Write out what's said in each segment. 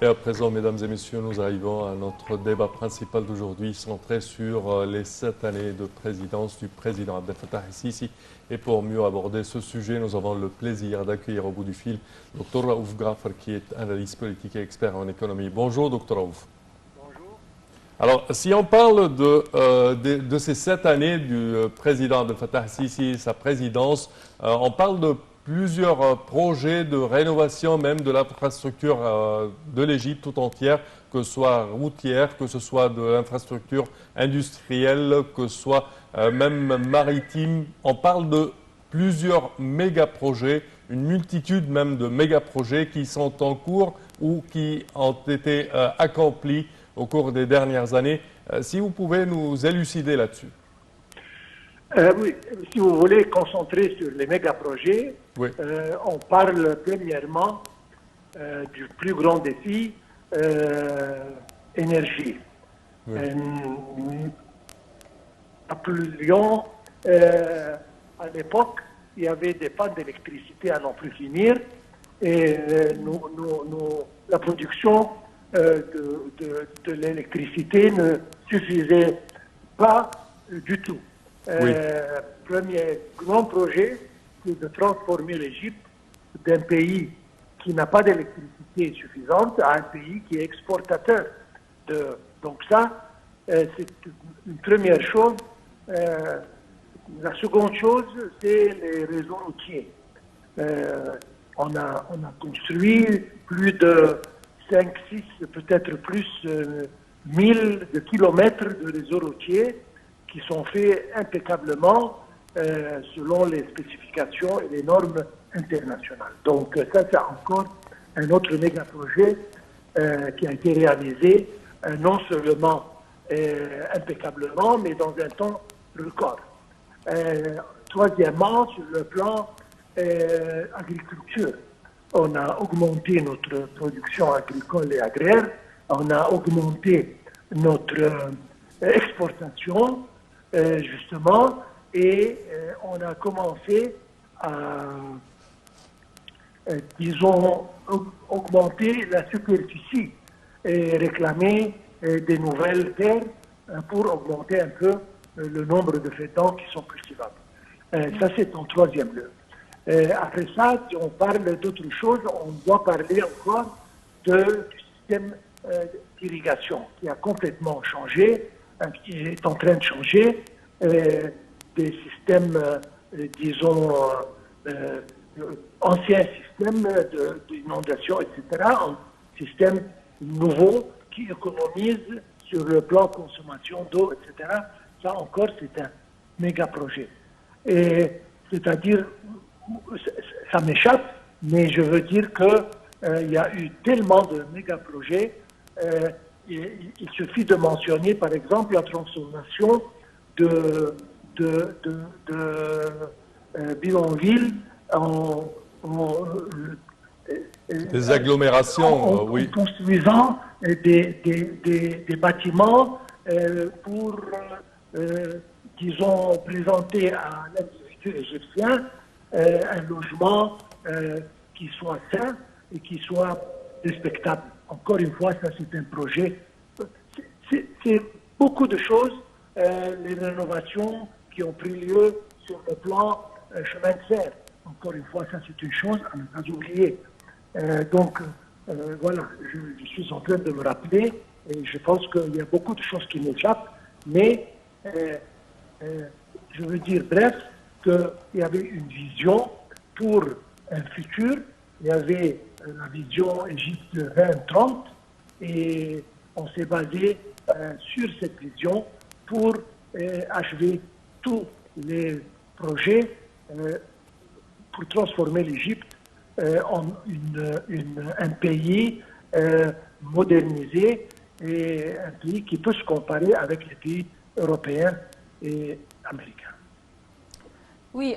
Et à présent, mesdames et messieurs, nous arrivons à notre débat principal d'aujourd'hui, centré sur les 7 années de présidence du président Abdel Fattah el-Sisi. Et pour mieux aborder ce sujet, nous avons le plaisir d'accueillir au bout du fil Dr Raouf Ghafar, qui est analyste politique et expert en économie. Bonjour, Dr Raouf. Bonjour. Alors, si on parle de ces 7 années du président Abdel Fattah el-Sisi, sa présidence, on parle de plusieurs projets de rénovation même de l'infrastructure de l'Égypte tout entière, que ce soit routière, que ce soit de l'infrastructure industrielle, que ce soit même maritime. On parle de plusieurs méga-projets, une multitude même de méga-projets qui sont en cours ou qui ont été accomplis au cours des dernières années. Si vous pouvez nous élucider là-dessus. Oui, si vous voulez concentrer sur les méga-projets, Oui. On parle premièrement du plus grand défi, énergie. Oui. Appelions, à l'époque, il y avait des pannes d'électricité à n'en plus finir et la production de l'électricité ne suffisait pas du tout. Oui. Premier grand projet, c'est de transformer l'Égypte d'un pays qui n'a pas d'électricité suffisante à un pays qui est exportateur. Donc ça, c'est une première chose. La seconde chose, c'est les réseaux routiers. On a construit plus de 5, 6, peut-être plus, 1000 de kilomètres de réseaux routiers qui sont faits impeccablement selon les spécifications et les normes internationales. Donc ça, c'est encore un autre méga projet qui a été réalisé non seulement impeccablement, mais dans un temps record. Troisièmement, sur le plan agriculture, on a augmenté notre production agricole et agraire, on a augmenté notre exportation, justement, et on a commencé à, disons, augmenter la superficie et réclamer des nouvelles terres pour augmenter un peu le nombre de faitans qui sont cultivables. Ça, c'est en troisième lieu. Après ça, si on parle d'autre chose, on doit parler encore du système d'irrigation qui a complètement changé, qui est en train de changer, des systèmes, disons, anciens systèmes d'inondation, etc., un système nouveau qui économise sur le plan consommation d'eau, etc. Ça encore, c'est un méga projet. C'est-à-dire, ça m'échappe, mais je veux dire qu'il y a eu tellement de méga projets. Il suffit de mentionner, par exemple, la transformation de bidonvilles en des agglomérations, oui. En construisant des bâtiments pour, disons, présenter à l'individu égyptien un logement qui soit sain et qui soit respectable. Encore une fois, ça c'est un projet. C'est beaucoup de choses, les rénovations qui ont pris lieu sur le plan chemin de fer. Encore une fois, ça c'est une chose à ne pas oublier. Donc, voilà, je suis en train de me rappeler et je pense qu'il y a beaucoup de choses qui m'échappent, mais je veux dire, bref, qu'il y avait une vision pour un futur. Il y avait la vision Égypte 2030 et on s'est basé sur cette vision pour achever tous les projets pour transformer l'Égypte en un pays modernisé et un pays qui peut se comparer avec les pays européens et américains. Oui,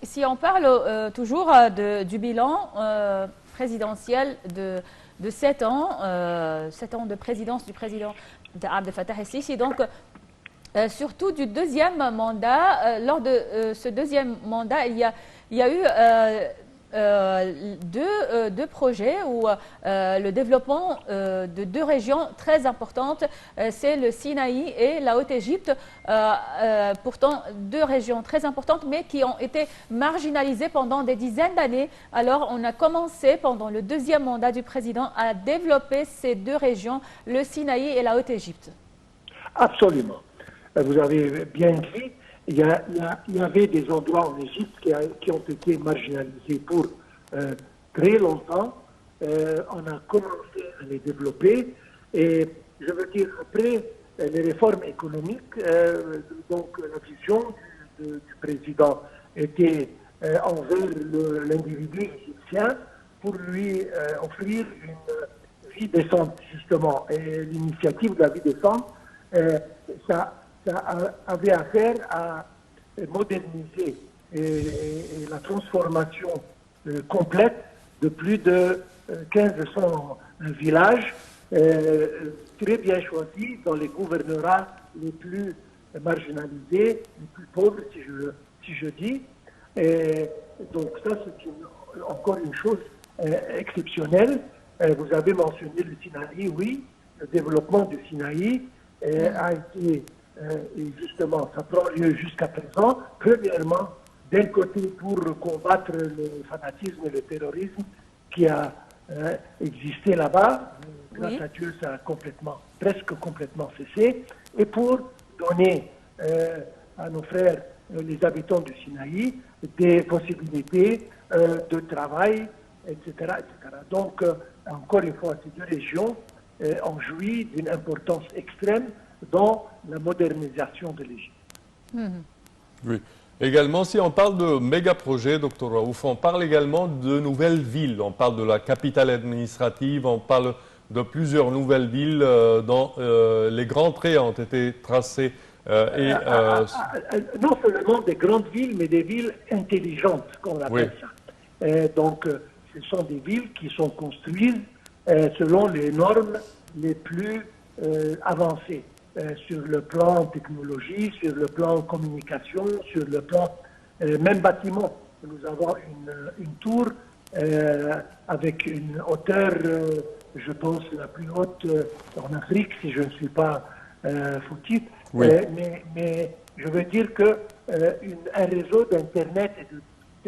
si on parle toujours du bilan présidentiel de 7 ans, 7 ans de présidence du président Abdel Fattah el-Sisi, donc surtout du deuxième mandat. Lors de ce deuxième mandat, il y a eu deux projets ou le développement de deux régions très importantes, c'est le Sinaï et la Haute-Égypte, pourtant deux régions très importantes mais qui ont été marginalisées pendant des dizaines d'années. Alors on a commencé pendant le deuxième mandat du président à développer ces deux régions, le Sinaï et la Haute-Égypte. Absolument. Vous avez bien dit, il y avait des endroits en Égypte qui ont été marginalisés pour très longtemps. On a commencé à les développer et je veux dire, après les réformes économiques, donc la vision du président était envers l'individu égyptien pour lui offrir une vie décente, justement. Et l'initiative de la vie décente, ça avait affaire à moderniser et la transformation complète de plus de 1500 villages très bien choisis dans les gouvernorats les plus marginalisés, les plus pauvres, si je dis. Et donc ça, c'est encore une chose exceptionnelle. Vous avez mentionné le Sinaï, oui, le développement du Sinaï a été, et justement, ça prend lieu jusqu'à présent, premièrement, d'un côté pour combattre le fanatisme et le terrorisme qui a existé là-bas. Grâce à Dieu, ça a presque complètement cessé. Et pour donner à nos frères, les habitants du Sinaï, des possibilités de travail, etc., etc. Donc, encore une fois, ces deux régions ont joui d'une importance extrême dans la modernisation de l'Égypte. Oui. Également, si on parle de méga-projets, Dr Raouf, on parle également de nouvelles villes. On parle de la capitale administrative, on parle de plusieurs nouvelles villes dont les grands traits ont été tracés. Non seulement des grandes villes, mais des villes intelligentes, comme on appelle ça. Donc, ce sont des villes qui sont construites selon les normes les plus avancées. Sur le plan technologie, sur le plan communication, sur le plan même bâtiment. Nous avons une tour avec une hauteur, je pense, la plus haute en Afrique, si je ne suis pas foutu. Oui. Mais je veux dire que un réseau d'Internet et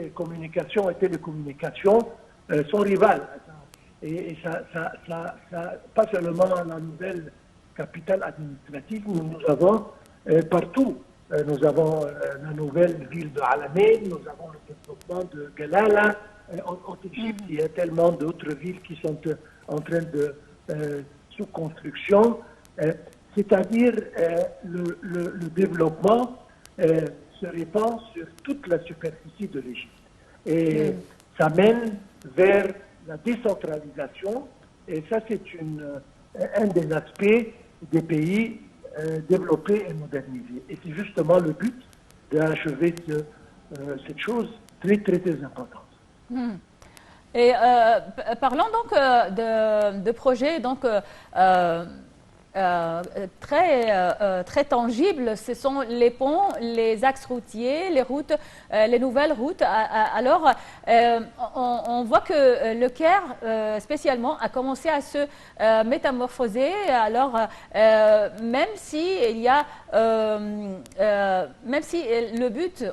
de communication et télécommunications sont rivales. Et ça, pas seulement la nouvelle capitale administrative, nous avons partout. Nous avons la nouvelle ville de Alamein, nous avons le développement de Galala. En Égypte, il y a tellement d'autres villes qui sont en train de sous construction. C'est-à-dire le développement se répand sur toute la superficie de l'Égypte. Et ça mène vers la décentralisation. Et ça, c'est un des aspects des pays développés et modernisés. Et c'est justement le but d'achever cette chose très, très, très importante. Et parlons donc de projets donc, très tangibles. Ce sont les ponts, les axes routiers, les routes, les nouvelles routes. Alors, on voit que le Caire, spécialement, a commencé à se métamorphoser. Alors, même si le but,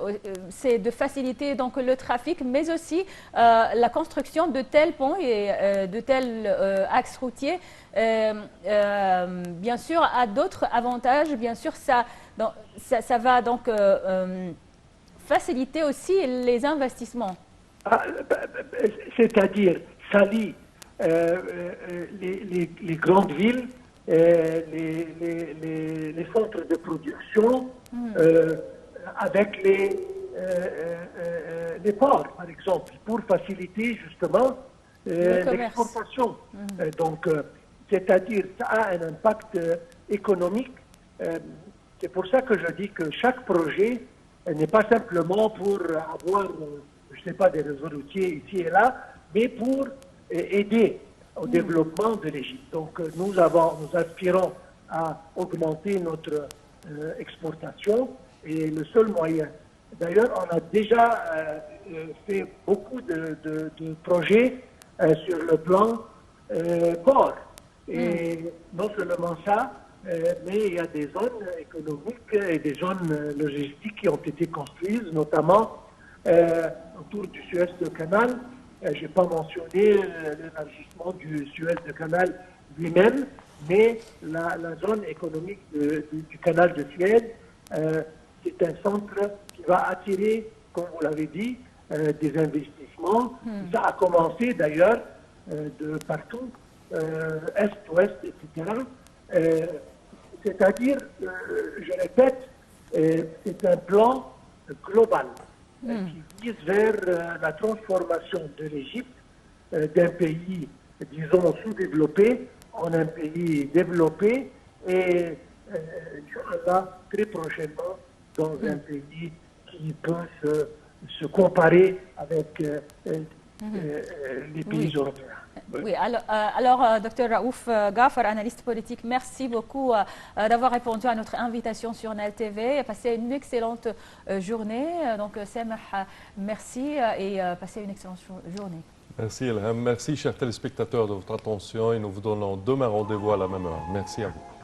c'est de faciliter donc le trafic, mais aussi la construction de tels ponts et de tels axes routiers, bien sûr, a d'autres avantages. Bien sûr, ça va donc faciliter aussi les investissements. C'est-à-dire, ça lie les grandes villes, les centres de production, avec les ports, par exemple, pour faciliter justement l'exportation. Donc, c'est-à-dire, ça a un impact économique. C'est pour ça que je dis que chaque projet n'est pas simplement pour avoir, je ne sais pas, des réseaux routiers ici et là, mais pour aider au développement de l'Égypte. Donc, nous aspirons à augmenter notre exportation et le seul moyen. D'ailleurs, on a déjà fait beaucoup de projets sur le plan port. Et non seulement ça, mais il y a des zones économiques et des zones logistiques qui ont été construites, notamment autour du Suez de Canal. Je n'ai pas mentionné l'élargissement du Suez de Canal lui-même, mais la zone économique du canal de Suez, c'est un centre qui va attirer, comme vous l'avez dit, des investissements. Ça a commencé d'ailleurs de partout, est, ouest, etc. C'est-à-dire, je répète, c'est un plan global qui vise vers la transformation de l'Égypte d'un pays, disons, sous-développé en un pays développé et, Inch'Allah, très prochainement dans un pays qui peut se comparer avec les pays européens. Oui, alors Dr Raouf Ghafar, analyste politique, merci beaucoup d'avoir répondu à notre invitation sur Nile TV. Passez une excellente journée. Donc, Semah, merci et passez une excellente journée. Merci Ilham. Merci chers téléspectateurs de votre attention et nous vous donnons demain rendez-vous à la même heure. Merci à vous.